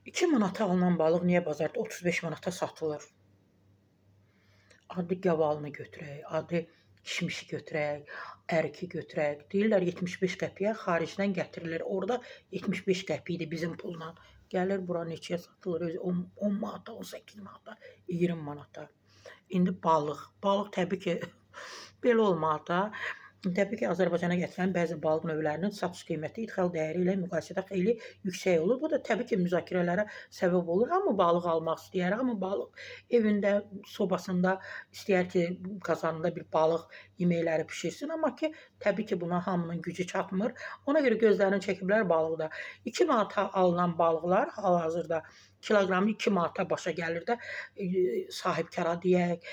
2 manata alınan balıq niyə bazarda 35 manata satılır? Adi gavalını götürək, adi kişmişi götürək, əriki götürək. Deyirlər 75 qəpiyə xaricdən gətirilir. Orada 75 qəpikdir bizim pulla. Gəlir bura neçəyə satılır? Özü 10 manata, 18 manata, 20 manata. İndi balıq. Balıq təbii ki, belə olmalı da. Təbii ki, Azərbaycana gətirilən bəzi balıq növlərinin satış qiyməti idxal dəyəri ilə müqayisədə xeyli yüksək olur. Bu da təbii ki, müzakirələrə səbəb olur. Hamı balıq almaq istəyər, hamı balıq evində, sobasında istəyər ki, qazanında bir balıq yeməkləri bişirsin. Amma ki, təbii ki, buna hamının gücü çatmır. Ona görə gözlərini çəkiblər balıqda. 2 manata alınan balıqlar hal-hazırda kiloqramı 2 manata başa gəlir də, sahibkara deyək,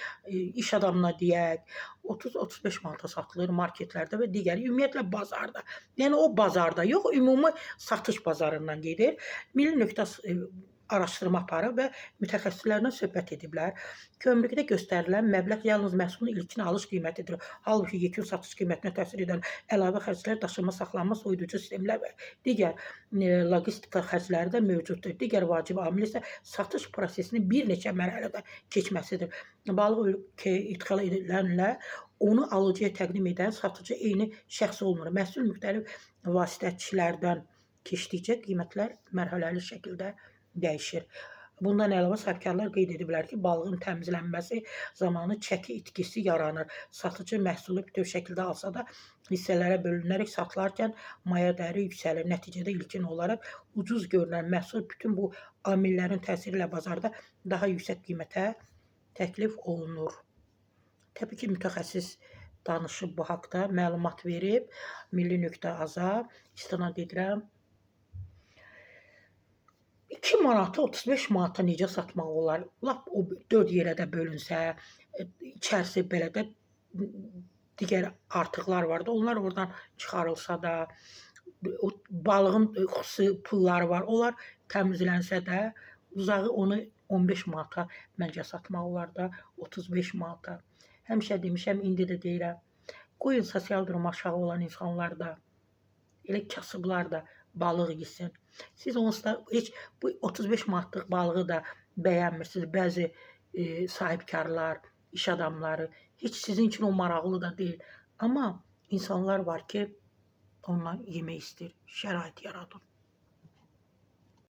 iş adamına deyək, 30-35 manata satılır marketlərdə və digər ümumiyyətlə bazarda. Yəni o bazarda yox, ümumi satış bazarından gedir. Milli nöqtə araşdırma aparıb və mütəxəssislərlə söhbət ediblər. Gömrükdə göstərilən məbləğ yalnız məhsulun ilkin alış qiymətidir. Halbuki yekun satış qiymətinə təsir edən əlavə xərclər, daşınma, saxlanma, soyuducu sistemlər və digər logistika xərcləri də mövcuddur. Digər vacib amil isə satış prosesinin bir neçə mərhələdə keçməsidir. Balıq ölkəyə idxal edilənlə onu alıcıya təqdim edən satıcı eyni şəxs olmur. Məhsul müxtəlif vasitəçilərdən keçdikcə qiymətlər mərhələli şəkildə dəyişir. Bundan əlavə sahibkarlar qeyd ediblər ki, balığın təmizlənməsi zamanı çəki itkisi yaranır. Satıcı məhsulu bütöv şəkildə alsa da hissələrə bölünərək satılarkən maya dəyəri yüksəlir. Nəticədə ilkin olaraq ucuz görünən məhsul bütün bu amillərin təsiri ilə bazarda daha yüksək qiymətə təklif olunur. Təbii ki, mütəxəssis danışıb bu haqda, məlumat verib. Milli nöqtə aza istinad edirəm. 2 manata, 35 manata necə satmaq olar? Lap o 4 yerə də bölünsə, içərisi belə də digər artıqlar var da, onlar oradan çıxarılsa da, o balığın xüsusi pulları var, onlar təmizlənsə də, uzağı onu 15 manata məncə satmaq olar da, 35 manata. Həmişə demişəm, indi də deyirəm, qoyun sosial durumu aşağı olan insanlar da, elə kasıblar da balıq yesin. Siz onsuz da heç bu 35 manatlıq balığı da bəyənmirsiniz. Bəzi sahibkarlar, iş adamları, heç sizin üçün o maraqlı da deyil. Amma insanlar var ki, ondan yemək istəyir, şərait yaradır.